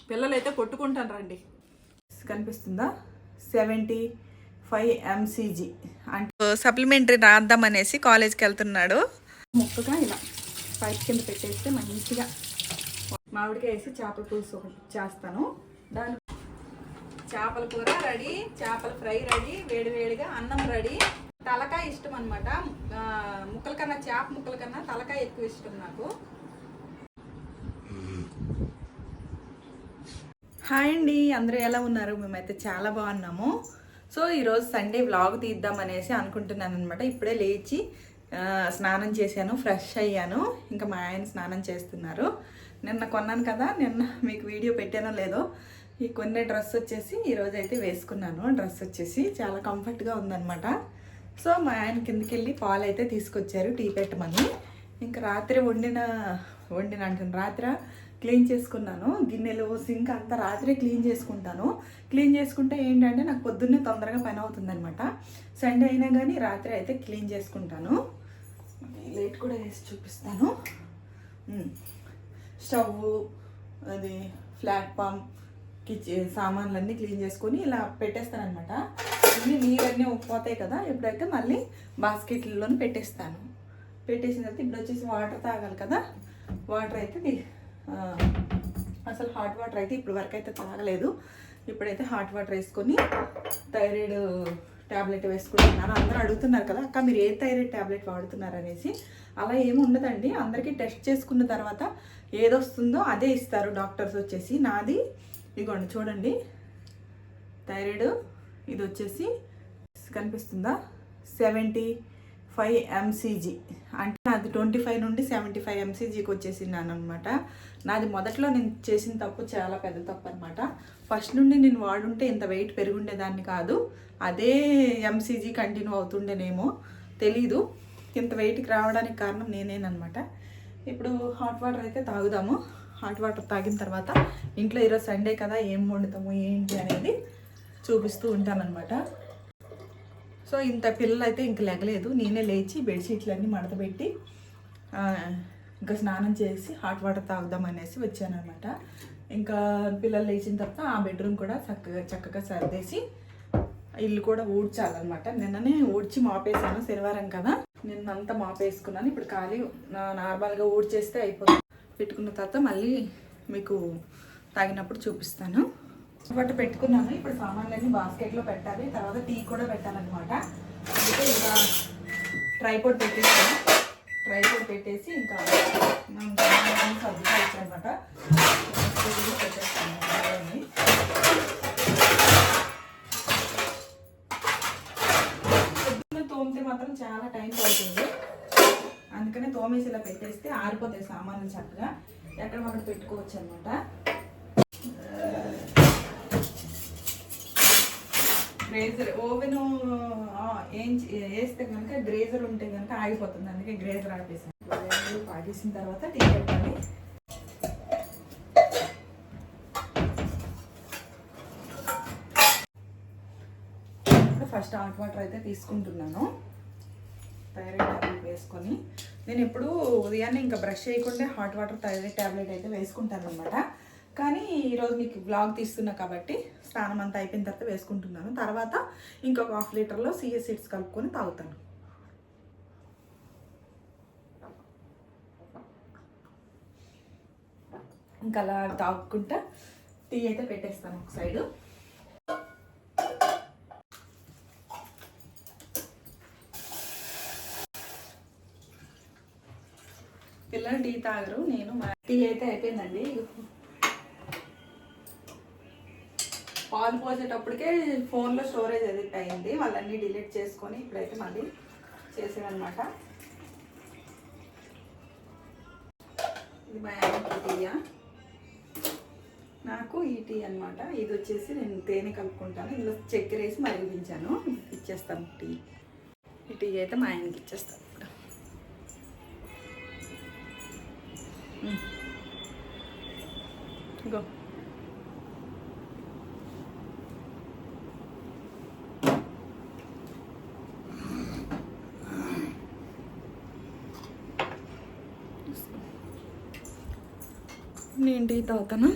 పిల్లలు అయితే కొట్టుకుంటాను రండి. కనిపిస్తుందా? 75 mcg అంటే సప్లిమెంటరీ రాద్దామనేసి కాలేజ్కి వెళ్తున్నాడు. ముక్కగా ఇలా పైప్ కింద పెట్టేస్తే మంచిగా మామిడికాయ వేసి చేపల పులుసు ఒకటి చేస్తాను. దాని చేపల కూర రెడీ, చేపల ఫ్రై రెడీ, వేడివేడిగా అన్నం రెడీ. తలకాయ ఇష్టం అనమాట. ముక్కల కన్నా చేప ముక్కల కన్నా తలకాయ ఎక్కువ ఇష్టం నాకు. హాయ్ అండి, అందరూ ఎలా ఉన్నారు? మేమైతే చాలా బాగున్నాము. సో ఈరోజు సండే వ్లాగ్ తీద్దామనేసి అనుకుంటున్నాను అనమాట. ఇప్పుడే లేచి స్నానం చేశాను, ఫ్రెష్ అయ్యాను. ఇంకా మా ఆయన స్నానం చేస్తున్నారు. నిన్న కొన్నాను కదా, నిన్న మీకు వీడియో పెట్టానో లేదో, ఈ కొన్నే డ్రెస్ వచ్చేసి ఈరోజు అయితే వేసుకున్నాను. డ్రెస్ వచ్చేసి చాలా కంఫర్ట్గా ఉందన్నమాట. సో మా ఆయన కిందకి వెళ్ళి పాలు అయితే తీసుకొచ్చారు టీ పెట్టమని. ఇంకా రాత్రి రాత్రి క్లీన్ చేసుకున్నాను. గిన్నెలు సింక్ అంతా రాత్రి క్లీన్ చేసుకుంటాను. క్లీన్ చేసుకుంటే ఏంటంటే నాకు పొద్దున్నే తొందరగా పని అవుతుందన్నమాట. సండే అయినా కానీ రాత్రి అయితే క్లీన్ చేసుకుంటాను. లైట్ కూడా వేసి చూపిస్తాను. స్టవ్, అది ప్లాట్ఫామ్, కిచెన్ సామాన్లన్నీ క్లీన్ చేసుకొని ఇలా పెట్టేస్తాను అనమాట. అన్నీ నీరన్నీ పోతాయి కదా, ఎప్పుడైతే మళ్ళీ బాస్కెట్లలోనే పెట్టేస్తాను. పెట్టేసిన తర్వాత ఇప్పుడు వచ్చేసి వాటర్ తాగాలి కదా. వాటర్ అయితే అసలు హాట్ వాటర్ అయితే ఇప్పుడు వరకు అయితే తాగలేదు. ఇప్పుడైతే హాట్ వాటర్ వేసుకొని థైరాయిడ్ ట్యాబ్లెట్ వేసుకుంటున్నాను. అందరూ అడుగుతున్నారు కదా, అక్క మీరు ఏ థైరాయిడ్ ట్యాబ్లెట్ వాడుతున్నారు అనేసి. అలా ఏమి ఉండదండి, అందరికీ టెస్ట్ చేసుకున్న తర్వాత ఏదొస్తుందో అదే ఇస్తారు డాక్టర్స్ వచ్చేసి. నాది ఇదిగోండి చూడండి, థైరాయిడ్ ఇది వచ్చేసి కనిపిస్తుందా 75 mcg అంటే నాది 25 నుండి 75 mcgకి వచ్చేసినాను అనమాట. నాది మొదట్లో నేను చేసిన తప్పు చాలా పెద్ద తప్పు అనమాట. ఫస్ట్ నుండి నేను వాడుంటే ఇంత వెయిట్ పెరుగుండేదాన్ని కాదు, అదే mcg కంటిన్యూ అవుతుండేనేమో తెలీదు. ఇంత వెయిట్కి రావడానికి కారణం నేనేనమాట. ఇప్పుడు హాట్ వాటర్ అయితే తాగుదాము. హాట్ వాటర్ తాగిన తర్వాత ఇంట్లో ఈరోజు సండే కదా, ఏం వండుతాము ఏంటి అనేది చూపిస్తూ ఉంటానన్నమాట. సో ఇంత పిల్లలు అయితే ఇంక లెగలేదు. నేనే లేచి బెడ్షీట్లన్నీ మడతపెట్టి ఇంకా స్నానం చేసి హాట్ వాటర్ తాగుదాం అనేసి వచ్చానమాట. ఇంకా పిల్లలు లేచిన తర్వాత ఆ బెడ్రూమ్ కూడా చక్కగా సర్దేసి ఇల్లు కూడా ఊడ్చాలన్నమాట. నిన్ననే ఊడ్చి మాపేసాను, శనివారం కదా, నిన్నంతా మాపేసుకున్నాను. ఇప్పుడు ఖాళీ నార్మల్గా ఊడ్చేస్తే అయిపోతుంది. పెట్టుకున్న తర్వాత మళ్ళీ మీకు తాగినప్పుడు చూపిస్తాను. బట్ట పెట్టుకున్నాను. ఇప్పుడు సామాన్లన్నీ బాస్కెట్లో పెట్టాలి, తర్వాత టీ కూడా పెట్టాలన్నమాట. అందుకే ఇంకా ట్రైపోర్డ్ పెట్టేసాను. ట్రైపోర్డ్ పెట్టేసి ఇంకా సర్దుకోవచ్చు అనమాట. పెట్టేస్తాను. పొద్దున్న తోమితే మాత్రం చాలా టైం పడుతుంది. అందుకనే తోమేసి ఇలా పెట్టేస్తే ఆరిపోతాయి సామాన్లు చక్కగా, ఎక్కడ మనం పెట్టుకోవచ్చు అనమాట. గ్రేజర్ ఓవెన్ వేస్తే కనుక గ్రేజర్ ఉంటే కనుక ఆగిపోతుంది. అందుకే గ్రేజర్ ఆపేసాను. ఆగేసిన తర్వాత టీ పెట్టాలి. ఫస్ట్ హాట్ వాటర్ అయితే తీసుకుంటున్నాను. థైరాయిడ్ ట్యాబ్లెట్ వేసుకొని నేను ఎప్పుడు ఉదయాన్నే ఇంకా బ్రష్ చేయకుండా హాట్ వాటర్ థైరాయిడ్ ట్యాబ్లెట్ అయితే వేసుకుంటాను అనమాట. కానీ ఈరోజు మీకు బ్లాగ్ తీస్తున్నా కాబట్టి స్నానం అంతా అయిపోయిన తర్వాత వేసుకుంటున్నాను. తర్వాత ఇంకొక 1/2 లీటర్లో సిఎస్ సీడ్స్ కలుపుకొని తాగుతాను. ఇంకా అలా తాగుకుంటా టీ అయితే పెట్టేస్తాను ఒక సైడు. పిల్లలు టీ తాగరు, నేను మా టీ అయితే అయిపోయిందండి. పాలు పోసేటప్పటికే ఫోన్లో స్టోరేజ్ ఎడిట్ అయింది, వాళ్ళన్నీ డిలీట్ చేసుకొని ఇప్పుడైతే మళ్ళీ చేసేదన్నమాట. ఇది మా ఆయనకి టీయా, నాకు ఈ టీ అనమాట. ఇది వచ్చేసి నేను తేనె కలుపుకుంటాను, ఇందులో చక్కెర వేసి మరిగించాను. ఇచ్చేస్తాను టీ. ఈ టీ అయితే మా ఆయనకి ఇచ్చేస్తాను. గో నేను టీ తాగుతాను.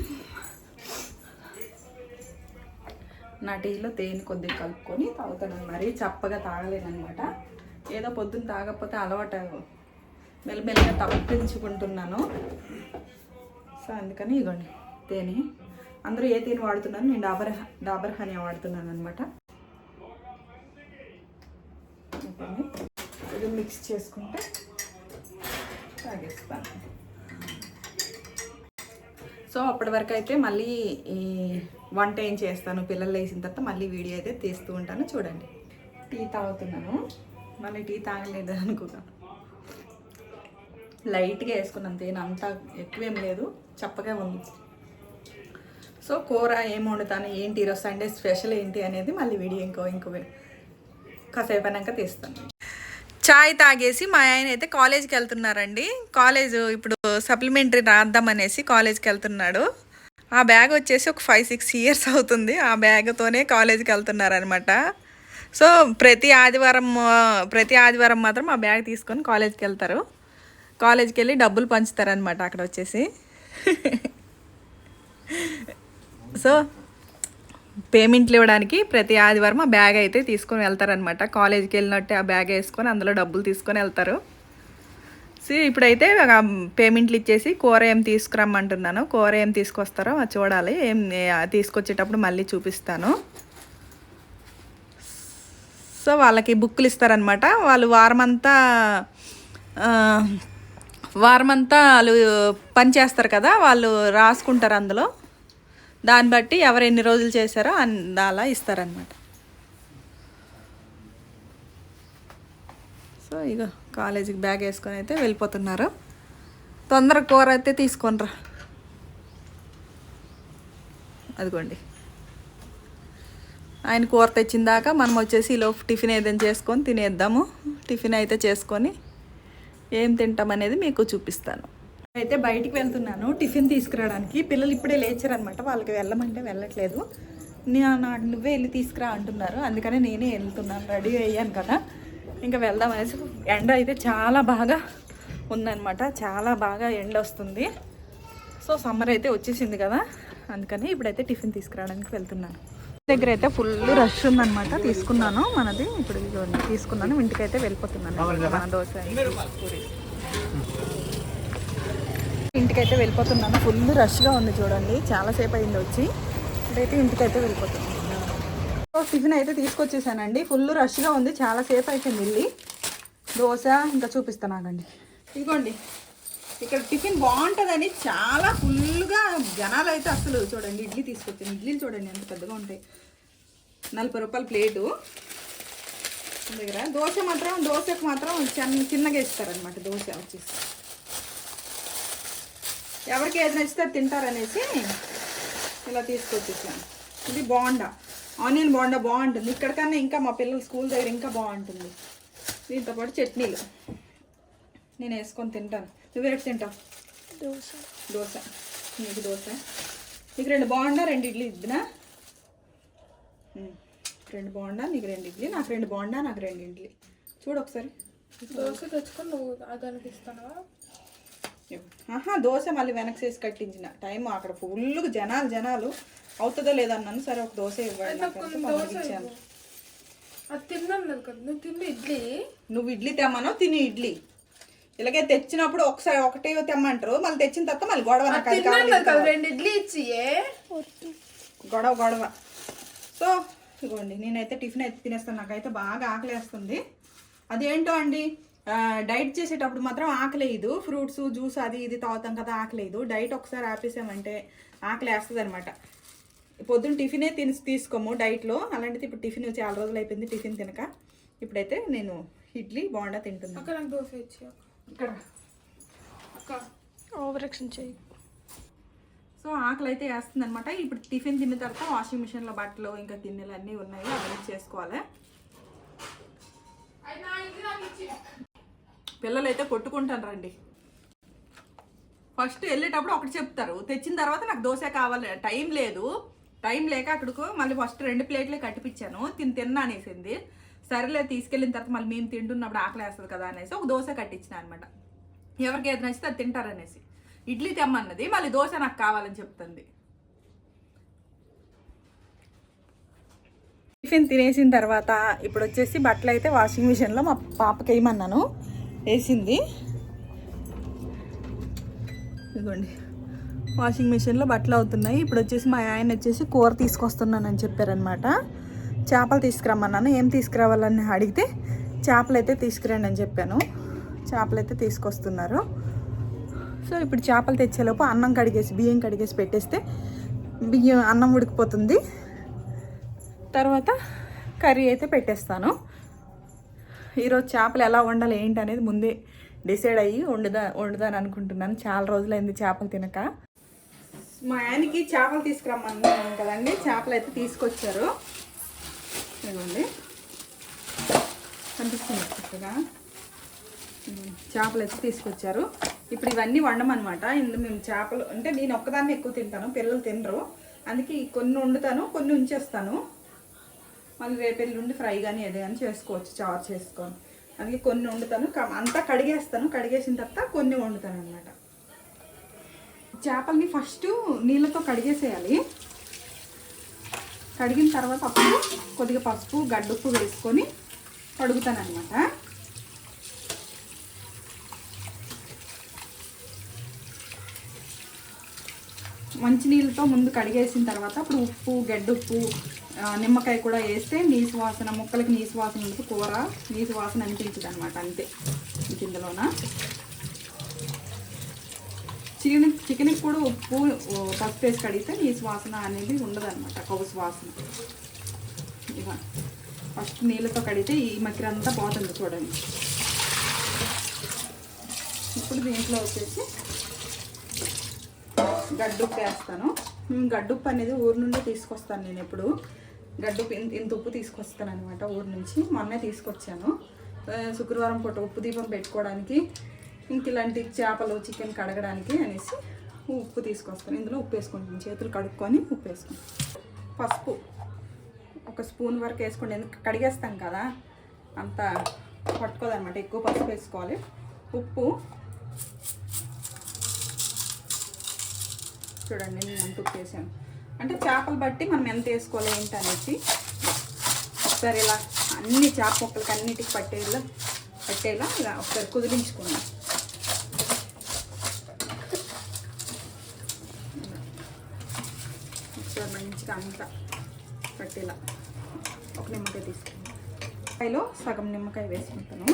నా టీలో తేనె కొద్దిగా కలుపుకొని తాగుతాను. మరీ చప్పగా తాగలేనమాట. ఏదో పొద్దున్న తాగకపోతే అలవాటు మెల్లమెల్లగా తప్పించుకుంటున్నాను. సో అందుకని ఇగోండి తేనె. అందరూ ఏ తేనె వాడుతున్నారు, నేను డాబర్ హనీ వాడుతున్నాను అనమాట. ఇది మిక్స్ చేసుకుంటే తాగేస్తాను. సో అప్పటి వరకు అయితే మళ్ళీ ఈ వంట ఏం చేస్తాను, పిల్లలు వేసిన తర్వాత మళ్ళీ వీడియో అయితే తీస్తూ ఉంటాను. చూడండి, టీ తాగుతున్నాను. మళ్ళీ టీ తాగలేదు అనుకున్నాను. లైట్గా వేసుకున్నాను తేనె, అంతా ఎక్కువేం లేదు, చప్పగా ఉంది. సో కూర ఏం వండుతాను, ఏంటి ఈరోజు సండే స్పెషల్ ఏంటి అనేది మళ్ళీ వీడియో ఇంకో కాసేపు అయినాక తీస్తాను. చాయ్ తాగేసి మా ఆయన అయితే కాలేజ్కి వెళ్తున్నారండి. కాలేజ్ ఇప్పుడు సప్లిమెంటరీ రాద్దామనేసి కాలేజ్కి వెళ్తున్నాడు. ఆ బ్యాగ్ వచ్చేసి ఒక 5-6 ఇయర్స్ అవుతుంది. ఆ బ్యాగ్తోనే కాలేజ్కి వెళ్తున్నారనమాట. సో ప్రతి ఆదివారం మాత్రం ఆ బ్యాగ్ తీసుకొని కాలేజ్కి వెళ్తారు. కాలేజ్కి వెళ్ళి డబ్బులు పంచుతారనమాట అక్కడ వచ్చేసి. సో పేమెంట్లు ఇవ్వడానికి ప్రతి ఆదివారం ఆ బ్యాగ్ అయితే తీసుకొని వెళ్తారనమాట. కాలేజీకి వెళ్ళినట్టే ఆ బ్యాగ్ వేసుకొని అందులో డబ్బులు తీసుకొని వెళ్తారు. సో ఇప్పుడైతే పేమెంట్లు ఇచ్చేసి కూర ఏం తీసుకురమ్మంటున్నాను. కూర ఏం తీసుకొస్తారో అది చూడాలి. ఏం తీసుకొచ్చేటప్పుడు మళ్ళీ చూపిస్తాను. సో వాళ్ళకి బుక్కులు ఇస్తారనమాట. వాళ్ళు వారమంతా వాళ్ళు పని చేస్తారు కదా, వాళ్ళు రాసుకుంటారు అందులో. దాన్ని బట్టి ఎవరు ఎన్ని రోజులు చేశారో అలా ఇస్తారనమాట. సో ఇక కాలేజీకి బ్యాగ్ వేసుకొని అయితే వెళ్ళిపోతున్నారు. తొందరగా కూర అయితే తీసుకొనిరా. అదిగోండి, ఆయన కూర తెచ్చిందాక మనం వచ్చేసి ఈలో టిఫిన్ ఏదైనా చేసుకొని తినేద్దాము. టిఫిన్ అయితే చేసుకొని ఏం తింటామనేది మీకు చూపిస్తాను. అయితే బయటికి వెళ్తున్నాను టిఫిన్ తీసుకురావడానికి. పిల్లలు ఇప్పుడే లేచారనమాట. వాళ్ళకి వెళ్ళమంటే వెళ్ళట్లేదు. నువ్వే వెళ్ళి తీసుకురా అంటున్నారు. అందుకని నేనే వెళ్తున్నాను. రెడీ అయ్యాను కదా, ఇంకా వెళ్దాం అనేసి. ఎండ అయితే చాలా బాగా ఉందన్నమాట. చాలా బాగా ఎండ వస్తుంది. సో సమ్మర్ అయితే వచ్చేసింది కదా, అందుకని ఇప్పుడైతే టిఫిన్ తీసుకురావడానికి వెళ్తున్నాను. దగ్గర అయితే ఫుల్ రష్ ఉందన్నమాట. తీసుకున్నాను మనది, ఇప్పుడు తీసుకున్నాను. ఇంటికైతే వెళ్ళిపోతున్నాను. దోశ పూరి ఇంటికైతే వెళ్ళిపోతున్నాను. ఫుల్ రష్గా ఉంది చూడండి. చాలాసేపు అయింది వచ్చి. ఇప్పుడైతే ఇంటికైతే వెళ్ళిపోతున్నాను. టిఫిన్ అయితే తీసుకొచ్చేసానండి. ఫుల్ రష్గా ఉంది, చాలాసేపు అయిపోయింది వెళ్ళి. దోశ ఇంకా చూపిస్తానండి. ఇదిగోండి, ఇక్కడ టిఫిన్ బాగుంటుందని చాలా ఫుల్గా జనాలు అయితే అసలు చూడండి. ఇడ్లీ తీసుకొచ్చాను. ఇడ్లీలు చూడండి ఎంత పెద్దగా ఉంటాయి. 40 రూపాయల ప్లేటు దగ్గర. దోశకు మాత్రం చిన్నగా ఇస్తారనమాట. దోశ వచ్చేసి ఎవరికి ఏది నచ్చితే అది తింటారనేసి ఇలా తీసుకొచ్చేసాను. ఇది బోండా, ఆనియన్ బోండా బాగుంటుంది. ఇక్కడికన్నా ఇంకా మా పిల్లల స్కూల్ దగ్గర ఇంకా బాగుంటుంది. దీంతోపాటు చట్నీలు నేను వేసుకొని తింటాను. నువ్వేటి తింటావు? దోశ. నీకు దోశ, నీకు 2 బోండా 2 ఇడ్లీ ఇద్దినా? 2 బోండా నీకు 2 ఇడ్లీ, నాకు 2 బోండా నాకు 2 ఇడ్లీ. చూడు ఒకసారి. దోశ తెచ్చుకొని నువ్వు దానికి ఇస్తావా? దోశ మళ్ళీ వెనక్కి చేసి కట్టించిన టైం అక్కడ ఫుల్గా జనాలు అవుతుందో లేదన్నాను. సరే ఒక దోశ ఇవ్వండి. అది తిన్నాను కదా, నువ్వు తిన్న ఇడ్లీ. నువ్వు ఇడ్లీ తెమ్మనో తిని ఇడ్లీ. ఇలాగే తెచ్చినప్పుడు ఒకటే తెమ్మంటారు, మళ్ళీ తెచ్చిన తర్వాత మళ్ళీ గొడవ. 2 ఇడ్లీ ఇచ్చి గొడవ. సో ఇదిగోండి, నేనైతే టిఫిన్ అయితే తినేస్తాను. నాకైతే బాగా ఆకలేస్తుంది. అదేంటో అండి, డైట్ చేసేటప్పుడు మాత్రం ఆకలేదు. ఫ్రూట్స్ జ్యూస్ అది ఇది తాగుతాం కదా, ఆకలేదు. డైట్ ఒకసారి ఆపేసామంటే ఆకలి వేస్తుంది అనమాట. పొద్దున్న టిఫినే తీసుకోము డైట్లో. అలాంటిది ఇప్పుడు టిఫిన్ చాలా రోజులు అయిపోయింది టిఫిన్ తినక. ఇప్పుడైతే నేను ఇడ్లీ బోండా తింటున్నాను. అక్కడ నాకు దోశ ఇచ్చి ఇక్కడ ఓవరాక్షన్ చేయి. సో ఆకలి అయితే వేస్తుంది అనమాట. ఇప్పుడు టిఫిన్ తిన్న తర్వాత వాషింగ్ మిషన్లో బట్టలు ఇంకా గిన్నెలు అన్నీ ఉన్నాయి, అవన్నీ చేసుకోవాలి. పిల్లలు అయితే కొట్టుకుంటాను రండి. ఫస్ట్ వెళ్ళేటప్పుడు ఒకటి చెప్తారు, తెచ్చిన తర్వాత నాకు దోశ కావాలి. టైం లేక అక్కడికి మళ్ళీ ఫస్ట్ 2 ప్లేట్లే కట్టిపించాను. తిన్నా అనేసింది. సరేలే తీసుకెళ్ళిన తర్వాత మళ్ళీ మేము తింటున్నప్పుడు ఆకలి వేస్తుంది కదా అనేసి ఒక దోశ కట్టించిన అనమాట. ఎవరికి ఏది నచ్చితే అది తింటారనేసి. ఇడ్లీ తెమ్మన్నది, మళ్ళీ దోశ నాకు కావాలని చెప్తుంది. టిఫిన్ తినేసిన తర్వాత ఇప్పుడు వచ్చేసి బట్టలు అయితే వాషింగ్ మిషన్లో మా పాపకి వేయమన్నాను, వేసింది. ఇదిగోండి వాషింగ్ మిషన్లో బట్టలు అవుతున్నాయి. ఇప్పుడు వచ్చేసి మా ఆయన వచ్చేసి కూర తీసుకొస్తున్నానని చెప్పారనమాట. చేపలు తీసుకురమ్మన్నాను. ఏం తీసుకురావాలని అడిగితే చేపలు అయితే తీసుకురండి అని చెప్పాను. చేపలు అయితే తీసుకొస్తున్నారు. సో ఇప్పుడు చేపలు తెచ్చేలోపు అన్నం కడిగేసి బియ్యం కడిగేసి పెట్టేస్తే అన్నం ఉడికిపోతుంది. తర్వాత కర్రీ అయితే పెట్టేస్తాను. ఈరోజు చేపలు ఎలా వండాలి ఏంటి అనేది ముందే డిసైడ్ అయ్యి వండుదాని అనుకుంటున్నాను. చాలా రోజులైంది చేపలు తినక. మా ఆయనకి చేపలు తీసుకురమ్మన్నాను కదండి, చేపలు అయితే తీసుకొచ్చారు. ఇదిగోండి కనిపిస్తుంది చక్కగా. చేపలు అయితే తీసుకొచ్చారు. ఇప్పుడు ఇవన్నీ వండమన్నమాట. ఇందులో మేము చేపలు అంటే నేను ఒక్కదాన్ని ఎక్కువ తింటాను, పిల్లలు తినరు. అందుకే కొన్ని వండుతాను, కొన్ని ఉంచేస్తాను. మళ్ళీ రేపు ఎల్లుండి ఫ్రై కానీ ఏదో కానీ చేసుకోవచ్చు, చారు చేసుకొని. అందుకే కొన్ని వండుతాను, అంతా కడిగేస్తాను. కడిగేసిన తర్వాత కొన్ని వండుతాను అన్నమాట. చేపల్ని ఫస్ట్ నీళ్ళతో కడిగేసేయాలి. కడిగిన తర్వాత అప్పుడు కొద్దిగా పసుపు గడ్డుప్పు వేసుకొని కడుగుతాను అన్నమాట. మంచి నీళ్ళతో ముందు కడిగేసిన తర్వాత అప్పుడు ఉప్పు గడ్డుప్పు నిమ్మకాయ కూడా వేస్తే నీసు వాసన, ముక్కలకి నీసు వాసన ఉంటుంది, కూర నీసు వాసన అనిపించదు అనమాట. అంతే ఇందులోన. చికెన్కి కూడా ఉప్పు పసుపు వేసి కడిగితే నీసు వాసన అనేది ఉండదు అనమాట, కొవ్వు వాసన. ఇక ఫస్ట్ నీళ్ళతో కడిగితే ఈ మక్కిర అంతా పోతుంది చూడండి. ఇప్పుడు దీంట్లో వచ్చేసి గడ్డుప్పు వేస్తాను. గడ్డుప్పు అనేది ఊరు నుండి తీసుకొస్తాను నేను. ఎప్పుడు గడ్డుప్పు ఇంత ఉప్పు తీసుకొస్తాను అనమాట ఊరు నుంచి. మొన్నే తీసుకొచ్చాను. శుక్రవారం పూట ఉప్పు దీపం పెట్టుకోవడానికి, ఇంక ఇలాంటి చేపలు చికెన్ కడగడానికి అనేసి ఉప్పు తీసుకొస్తాను. ఇందులో ఉప్పు వేసుకుంటాను, చేతులు కడుక్కొని ఉప్పు వేసుకుంటాను. పసుపు ఒక స్పూన్ వరకు వేసుకోండి, ఎందుకు కడిగేస్తాం కదా అంత పట్టుకోదనమాట. ఎక్కువ పసుపు వేసుకోవాలి. ఉప్పు చూడండి నేను ఎంత ఉప్పు వేసాను అంటే చేపలు బట్టి మనం ఎంత వేసుకోవాలి ఏంటి అనేసి ఒకసారి ఇలా అన్ని చేప ముక్కలకి అన్నిటికి పట్టేలా ఇలా ఒకసారి కుదిరించుకున్నాం. ఒకసారి మంచిగా అంతా పట్టేలా ఒక నిమ్మకాయ తీసుకున్నాను. నిమ్మకాయలో సగం నిమ్మకాయ వేసుకుంటాను,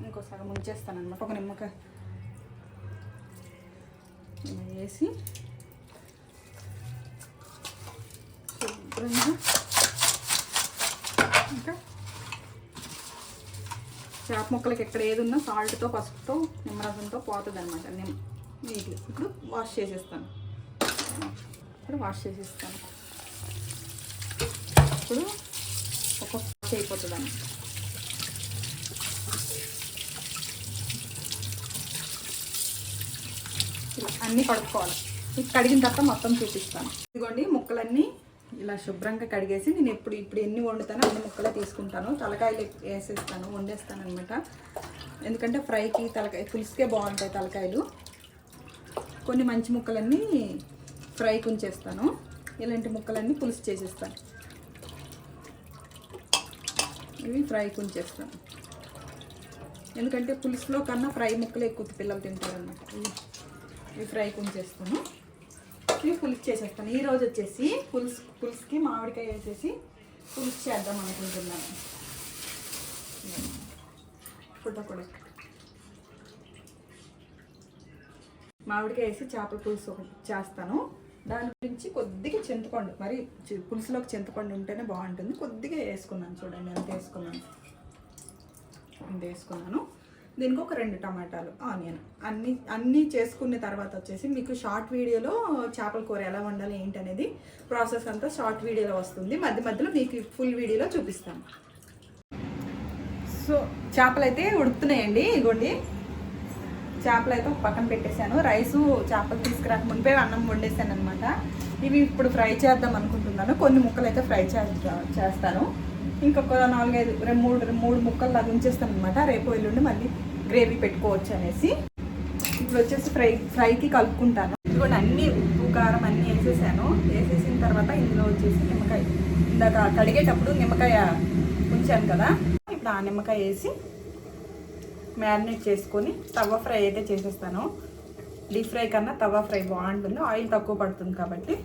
ఇంకో సగం ఉంచేస్తాను అనమాట. ఒక నిమ్మకాయ వేసి శుభ్రంగా ఇంకా చేప ముక్కలకి ఎక్కడ ఏది ఉన్నా సాల్ట్తో పసుపుతో నిమ్మరసంతో పోతుంది అనమాట. నీట్గా ఇప్పుడు వాష్ చేసేస్తాను. ఇప్పుడు ఒక్కొక్క వాష్ అయిపోతుంది అన్నమాట. అన్నీ కడుక్కోవాలి. కడిగిన తర్వాత మొత్తం చూపిస్తాను. ఇదిగోండి ముక్కలన్నీ ఇలా శుభ్రంగా కడిగేసి నేను ఇప్పుడు ఎన్ని వండుతానో అన్ని ముక్కలే తీసుకుంటాను. తలకాయలు వేసేస్తాను, వండేస్తాను అనమాట. ఎందుకంటే ఫ్రైకి తలకాయ పులుసుకే బాగుంటాయి తలకాయలు. కొన్ని మంచి ముక్కలన్నీ ఫ్రైకి ఉంచేస్తాను, ఇలాంటి ముక్కలన్నీ పులుసు చేసేస్తాను. ఇవి ఫ్రైకి ఉంచేస్తాను, ఎందుకంటే పులుసులో కన్నా ఫ్రై ముక్కలు ఎక్కువ పిల్లలు తింటారు అన్నమాట. ఇవి ఫ్రైకి ఉంచేస్తాను. ఇవి పులుసు చేసేస్తాను. ఈరోజు వచ్చేసి పులుసుకి మామిడికాయ వేసేసి పులుసు చేద్దాం అనుకుంటున్నాను. కూడా మామిడికాయ వేసి చేపల పులుసు ఒకటి చేస్తాను. దాని గురించి కొద్దిగా చింతపండు, మరి పులుసులోకి చింతపండు ఉంటేనే బాగుంటుంది. కొద్దిగా వేసుకున్నాను, చూడండి ఎంత వేసుకున్నాను. దీనికి ఒక 2 టమాటాలు, ఆనియన్ అన్నీ చేసుకున్న తర్వాత వచ్చేసి మీకు షార్ట్ వీడియోలో చేపల కూర ఎలా వండాలి ఏంటి అనేది ప్రాసెస్ అంతా షార్ట్ వీడియోలో వస్తుంది. మధ్యలో మీకు ఫుల్ వీడియోలో చూపిస్తాను. సో చేపలు అయితే ఉడుకుతున్నాయండి. ఇదిగోండి చేపలు అయితే ఒక పక్కన పెట్టేశాను. రైసు చేపలు తీసుకురాక మునిపే అన్నం వండేసాను అనమాట. ఇవి ఇప్పుడు ఫ్రై చేద్దాం అనుకుంటున్నాను. కొన్ని ముక్కలు అయితే ఫ్రై చేస్తాను. ఇంకొక 3 ముక్కలు లాగా ఉంచేస్తాను అనమాట. రేపు ఎల్లుండి మళ్ళీ గ్రేవీ పెట్టుకోవచ్చు అనేసి. ఇప్పుడు వచ్చేసి ఫ్రైకి కలుపుకుంటాను. ఇదిగోండి అన్నీ ఉప్పు కారం అన్నీ వేసేసాను. వేసేసిన తర్వాత ఇందులో వచ్చేసి నిమ్మకాయ, ఇందాక కడిగేటప్పుడు నిమ్మకాయ ఉంచాను కదా, ఇప్పుడు ఆ నిమ్మకాయ వేసి మ్యారినేట్ చేసుకొని తవ్వ ఫ్రై అయితే చేసేస్తాను. డీప్ ఫ్రై కన్నా తవ్వ ఫ్రై బాగుంటుంది, ఆయిల్ తక్కువ పడుతుంది కాబట్టి.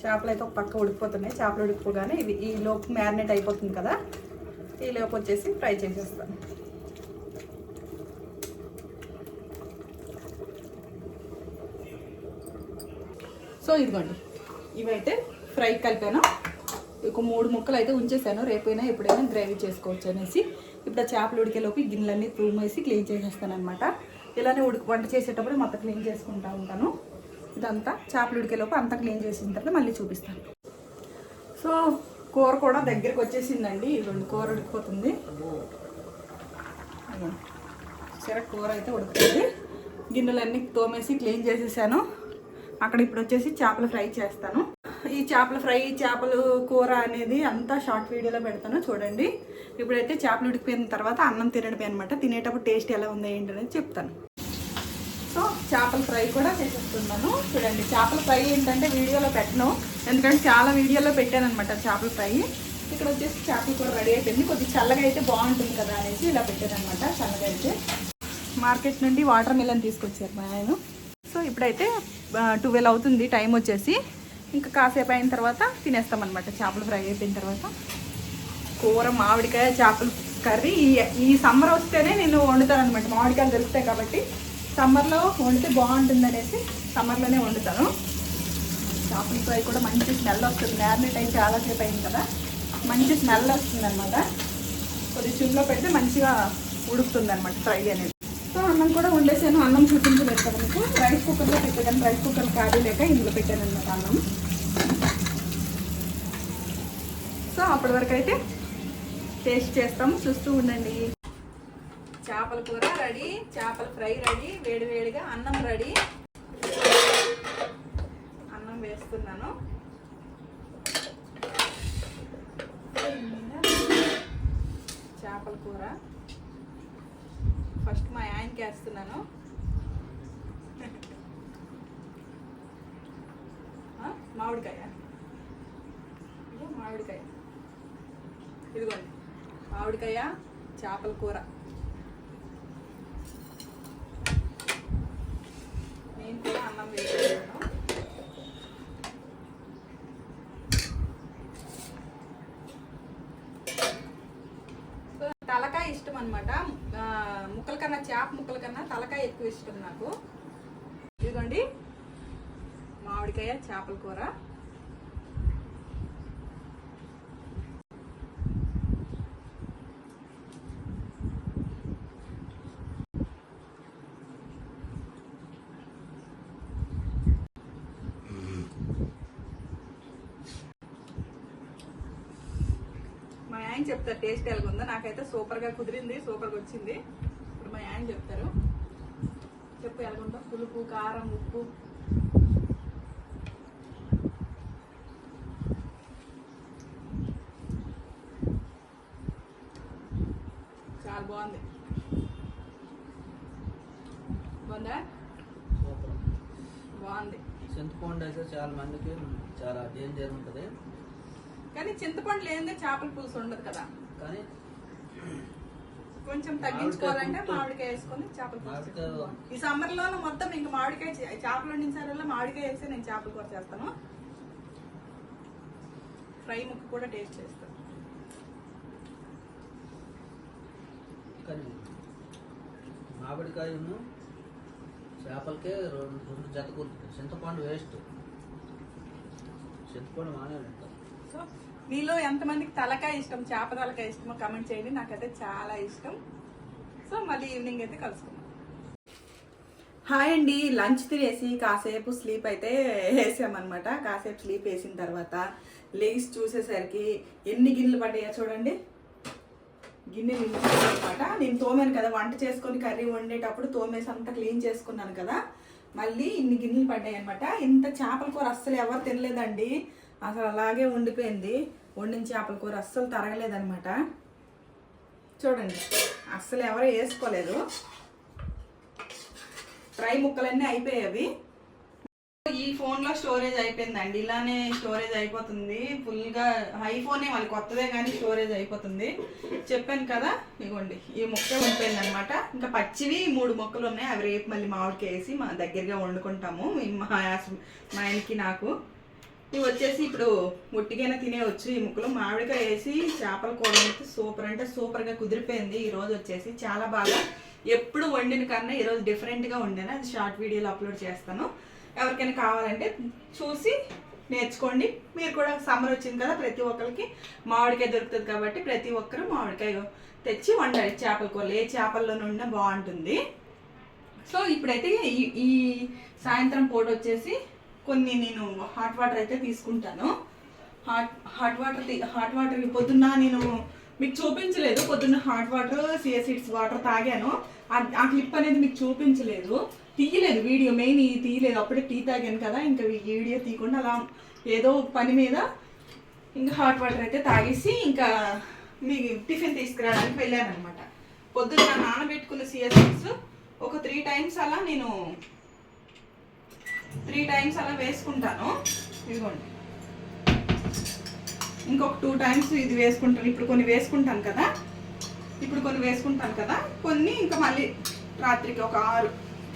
చేపలు అయితే ఒక పక్క ఉడికిపోతున్నాయి. చేపలు ఉడికిపోగానే ఇవి ఈ లోపు మ్యారినేట్ అయిపోతుంది కదా, ఈ లోపు వచ్చేసి ఫ్రై చేసేస్తాను. సో ఇదిగోండి ఇవైతే ఫ్రై కలిపాను. ఒక 3 ముక్కలు అయితే ఉంచేసాను, రేపైనా ఎప్పుడైనా గ్రేవీ చేసుకోవచ్చు అనేసి. ఇప్పుడు ఆ చేపలు ఉడికేలోపు గిన్నెలన్నీ తూమేసి క్లీన్ చేసేస్తాను అనమాట. ఇలానే వంట చేసేటప్పుడు మొత్తం క్లీన్ చేసుకుంటూ ఉంటాను. ఇదంతా చేపలు ఉడికేలోపు అంతా క్లీన్ చేసిన తర్వాత మళ్ళీ చూపిస్తాను. సో కూర కూడా దగ్గరికి వచ్చేసిందండి. ఇదిగోండి కూర ఉడికిపోతుంది. సరే కూర అయితే ఉడుకుతుంది. గిన్నెలన్నీ తోమేసి క్లీన్ చేసేసాను. అక్కడ ఇప్పుడు వచ్చేసి చేపలు ఫ్రై చేస్తాను. ఈ చేపల ఫ్రై, చేపలు కూర అనేది అంతా షార్ట్ వీడియోలో పెడతాను చూడండి. ఇప్పుడైతే చేపలు ఉడికిపోయిన తర్వాత అన్నం తినడమే అనమాట. తినేటప్పుడు టేస్ట్ ఎలా ఉందో ఏంటి అనేది చెప్తాను. సో చేపల ఫ్రై కూడా చేసేస్తున్నాను చూడండి. చేపల ఫ్రై ఏంటంటే వీడియోలో పెట్టను, ఎందుకంటే చాలా వీడియోలో పెట్టాను అనమాట చేపల ఫ్రై. ఇక్కడ వచ్చేసి చేపల కూర రెడీ అయిపోయింది. కొద్దిగా చల్లగా అయితే బాగుంటుంది కదా అనేసి ఇలా పెట్టాను అనమాట. చల్లగా అయితే మార్కెట్ నుండి వాటర్ మిలన్ తీసుకొచ్చారు మా ఆయన. సో ఇప్పుడైతే 12 అవుతుంది టైం వచ్చేసి. ఇంకా కాసేపు అయిన తర్వాత తినేస్తామన్నమాట. చేపలు ఫ్రై అయిపోయిన తర్వాత కూర మామిడికాయ చేపల కర్రీ ఈ సమ్మర్ వస్తేనే నేను వండుతాను అనమాట. మామిడికాయలు దొరుకుతాయి కాబట్టి సమ్మర్లో వండితే బాగుంటుంది అనేసి సమ్మర్లోనే వండుతాను. చేపల ఫ్రై కూడా మంచి స్మెల్ వస్తుంది. మ్యారినేట్ అయి చాలాసేపు అయింది కదా, మంచి స్మెల్ వస్తుంది అనమాట. కొద్దిగా సిమ్లో పెడితే మంచిగా ఉడుకుతుంది అనమాట ఫ్రై అనేది. సో అన్నం కూడా వండేసాను. అన్నం చూపించలేదు కదా మీకు, రైస్ కుక్కర్లో పెట్టాను. రైస్ కుక్కర్ ఖాళీ లేక ఇందులో పెట్టాను అనమాట అన్నం. సో అప్పటి వరకు అయితే టేస్ట్ చేస్తాము, చూస్తూ ఉండండి. చేపల కూర రెడీ, చేపల ఫ్రై రెడీ, వేడివేడిగా అన్నం రెడీ. అన్నం వేస్తున్నాను. చేపల కూర ఫస్ట్ మా ఆయనకి వేస్తున్నాను. మామిడికాయ, మామిడికాయ ఇదిగోండి, మామిడికాయ చేపల కూర. నేను కూడా అన్నం వేసుకున్నాను. తలకాయ ఇష్టం అనమాట. ముక్కల కన్నా, చేప ముక్కల కన్నా తలకాయ ఎక్కువ ఇష్టం నాకు. ఇదిగోండి మామిడికాయ చేపల కూర. మా ఆయన చెప్తారు టేస్ట్ ఎలాగుందో. నాకైతే సూపర్గా కుదిరింది, సూపర్గా వచ్చింది. ఇప్పుడు మా ఆయన చెప్తారు. చెప్పు ఎలాగుందో, పులుపు, కారం, ఉప్పు. చాలా బాగుంది. బాగుందా? బాగుంది. చింతపండు అయితే చాలా మందికి చాలా డేంజర్ ఉంటుంది, కానీ చింతపండు లేదే చేపల పులుసు ఉండదు కదా. కానీ కొంచెం తగ్గించుకోవాలంటే మామిడికాయ వేసుకొని చేపల పులుసు. ఈ సమ్మర్ లో మొత్తం ఇంకా మామిడికాయ, చేపలు వండించారల్లా మామిడికాయ వేసి నేను చేపల కూర చేస్తాను. ఫ్రై ముక్క కూడా టేస్ట్ చేస్తాను. కానీ మామిడికాయను చేపలకే రెండు జత కుదురుతుంది. చింతపండు వేస్ట్, చింతపండు మానే ఉంటుంది. సో మీలో ఎంతమందికి తలకాయ ఇష్టం, చేప తలకాయ ఇష్టమో కమెంట్ చేయండి. నాకైతే చాలా ఇష్టం. సో మళ్ళీ ఈవినింగ్ అయితే కలుసుకుందాం. హాయ్ అండి. లంచ్ తినేసి కాసేపు స్లీప్ అయితే వేసామన్నమాట. కాసేపు స్లీప్ వేసిన తర్వాత లేచి చూసేసరికి ఎన్ని గిన్నెలు పడ్డాయో చూడండి. గిన్నెలు అనమాట. నేను తోమాను కదా, వంట చేసుకొని కర్రీ వండేటప్పుడు తోమేసి అంతా క్లీన్ చేసుకున్నాను కదా, మళ్ళీ ఇన్ని గిన్నెలు పడ్డాయి అనమాట. ఇంత చేపల కూర అస్సలు ఎవరు తినలేదండి. అసలు అలాగే ఉండిపోయింది. వండిన చేపల కూర అస్సలు తరగలేదనమాట. చూడండి అస్సలు ఎవరు వేసుకోలేదు. ఫ్రై ముక్కలన్నీ అయిపోయాయి. ఈ ఫోన్లో స్టోరేజ్ అయిపోయిందండి. ఇలానే స్టోరేజ్ అయిపోతుంది ఫుల్గా. ఐఫోనే మళ్ళీ కొత్తదే కానీ స్టోరేజ్ అయిపోతుంది. చెప్పాను కదా, ఇగోండి ఈ ముక్క ఉండిపోయింది అనమాట. ఇంకా పచ్చివి 3 ముక్కలు ఉన్నాయి. అవి రేపు మళ్ళీ మామిడికాయ వేసి మా దగ్గరగా వండుకుంటాము, మా ఆయనకి నాకు. ఇవి వచ్చేసి ఇప్పుడు ఒట్టిగానే తినేవచ్చు ఈ ముక్కలు. మామిడికాయ వేసి చేపల కూర అయితే సూపర్ అంటే సూపర్గా కుదిరిపోయింది. ఈరోజు వచ్చేసి చాలా బాగా, ఎప్పుడు వండిన కన్నా ఈరోజు డిఫరెంట్గా వండాను. అది షార్ట్ వీడియోలో అప్లోడ్ చేస్తాను. ఎవరికైనా కావాలంటే చూసి నేర్చుకోండి. మీరు కూడా సమ్మర్ వచ్చింది కదా, ప్రతి ఒక్కరికి మామిడికాయ దొరుకుతుంది కాబట్టి ప్రతి ఒక్కరు మామిడికాయ తెచ్చి వండాలి. చేపల కూరలు ఏ చేపల్లో నుండి బాగుంటుంది. సో ఇప్పుడైతే ఈ సాయంత్రం పూట వచ్చేసి కొన్ని నేను హాట్ వాటర్ అయితే తీసుకుంటాను. హాట్ వాటర్ పొద్దున్న నేను మీకు చూపించలేదు. పొద్దున్న హాట్ వాటర్ సియాసిడ్స్ వాటర్ తాగాను. ఆ క్లిప్ అనేది మీకు చూపించలేదు, తీయలేదు వీడియో. మెయిన్ ఇది తీయలేదు, అప్పుడే టీ తాగాను కదా, ఇంకా వీడియో తీయకుండా అలా ఏదో పని మీద ఇంకా హాట్ వాటర్ అయితే తాగేసి ఇంకా మీకు టిఫిన్ తీసుకురావడానికి వెళ్ళాను అనమాట. పొద్దున్న నానబెట్టుకున్న సియాసిడ్స్ ఒక 3 టైమ్స్ అలా నేను 3 టైమ్స్ అలా వేసుకుంటాను. ఇదిగోండి ఇంకొక 2 టైమ్స్ ఇది వేసుకుంటాను. ఇప్పుడు కొన్ని వేసుకుంటాను కదా, కొన్ని ఇంకా మళ్ళీ రాత్రికి ఒక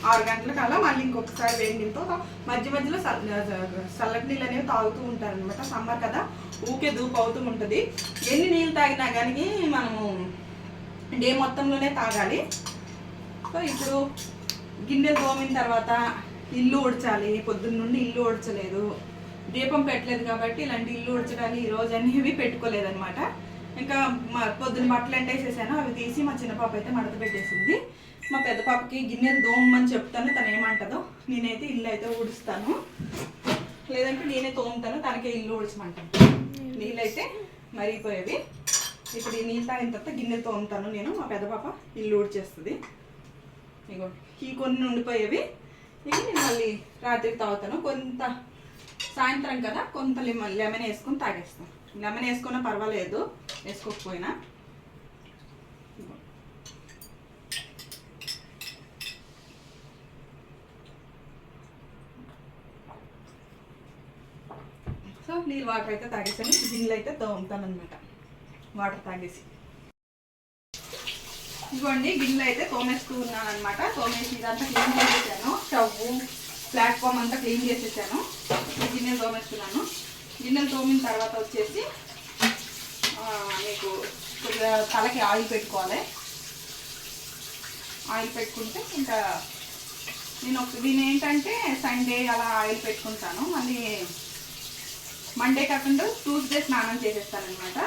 6 గంటలకు అలా మళ్ళీ ఇంకొకసారి వేడి నీళ్ళతో మధ్య మధ్యలో చల్లటి నీళ్ళు అనేవి తాగుతూ ఉంటారు అనమాట. సమ్మర్ కదా, ఊకే దూపు అవుతూ ఉంటుంది. ఎన్ని నీళ్ళు తాగినా కానీ మనము డే మొత్తంలోనే తాగాలి. సో ఇప్పుడు గిన్నెలు తోమిన తర్వాత ఇల్లు ఊడ్చాలి. పొద్దున్న నుండి ఇల్లు ఊడ్చలేదు, దీపం పెట్టలేదు కాబట్టి ఇలాంటి ఇల్లు ఊడ్చడాలు ఈరోజు అనేవి పెట్టుకోలేదన్నమాట. ఇంకా పొద్దున్న బట్టలు ఎండేసేసాను, అవి తీసి మా చిన్న పాప అయితే మడత పెట్టేసింది. మా పెద్ద పాపకి గిన్నెలు తోమని చెప్తాను, తను ఏమంటుందో. నేనైతే ఇల్లు అయితే ఊడుస్తాను, లేదంటే నేనే తోముతాను, తనకే ఇల్లు ఊడ్చమంటాను. నీళ్ళు అయితే మరిగిపోయేవి. ఇప్పుడు ఈ నీళ్ళు తాగిన తర్వాత గిన్నెలు తోముతాను నేను, మా పెద్ద పాప ఇల్లు ఊడ్చేస్తుంది. ఇగో ఈ కొన్ని ఉండిపోయేవి, ఇవి నేను మళ్ళీ రాత్రికి తాగుతాను. కొంత సాయంత్రం కదా, కొంత లెమన్ వేసుకొని తాగేస్తాను. లెమన్ వేసుకున్నా పర్వాలేదు, వేసుకోకపోయినా. సో నీళ్ళు వాటర్ అయితే తాగేసాను. గిన్నెలు అయితే తోముతాను అనమాట వాటర్ తాగేసి. ఇదిగోండి గిన్నెలు అయితే తోమేస్తూ ఉన్నాను అనమాట. తోమేసి ఇదంతా క్లీన్ చేసేసాను. స్టవ్ ప్లాట్ఫామ్ అంతా క్లీన్ చేసేసాను. గిన్నెలు తోమేస్తున్నాను. గిన్నెలు తోమిన తర్వాత వచ్చేసి మీకు కొద్దిగా తలకి ఆయిల్ పెట్టుకోవాలి. ఆయిల్ పెట్టుకుంటే ఇంకా నేను ఏంటంటే సండే అలా ఆయిల్ పెట్టుకుంటాను. మళ్ళీ మండే కాకుండా ట్యూస్డే స్నానం చేసేస్తాను అనమాట.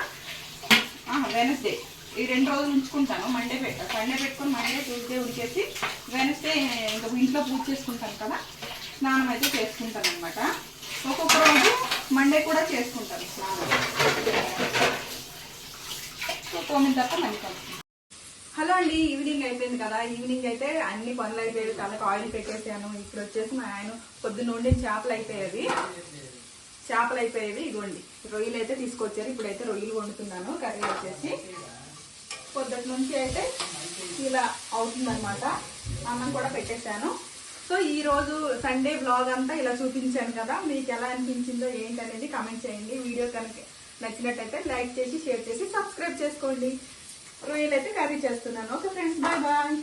వెనస్డే ఈ 2 రోజులు ఉంచుకుంటాను. సండే పెట్టుకొని మండే ట్యూస్డే ఉడికేసి వెనస్డే ఇంకా ఇంట్లో పూజ చేసుకుంటాను కదా, స్నానం అయితే చేసుకుంటాను అనమాట. ఒక్కొక్క రోజు మండే కూడా చేసుకుంటాను స్నానం. తోమిన తర్వాత మళ్ళీ కలుపుతాను. హలో అండి, ఈవినింగ్ అయిపోయింది కదా. ఈవినింగ్ అయితే అన్ని పనులు అయిపోయాయి. తలకు ఆయిల్ పెట్టేసాను. ఇప్పుడు వచ్చేసి మా ఆయన పొద్దున్న వండిన చేపలు అయిపోయేవి. ఇదిగోండి రొయ్యలు అయితే తీసుకొచ్చారు. ఇప్పుడైతే రొయ్యలు వండుతున్నాను. కర్రీ వచ్చేసి పొద్దుటి నుంచి అయితే ఇలా అవుతుందన్నమాట. అన్నం కూడా పెట్టేశాను. సో ఈరోజు సండే బ్లాగ్ అంతా ఇలా చూపించాను కదా, మీకు ఎలా అనిపించిందో ఏంటనేది కామెంట్ చేయండి. వీడియో కనుక నచ్చినట్టయితే లైక్ చేసి, షేర్ చేసి, సబ్స్క్రైబ్ చేసుకోండి. రొయ్యలు అయితే కర్రీ చేస్తున్నాను. Okay friends, bye bye.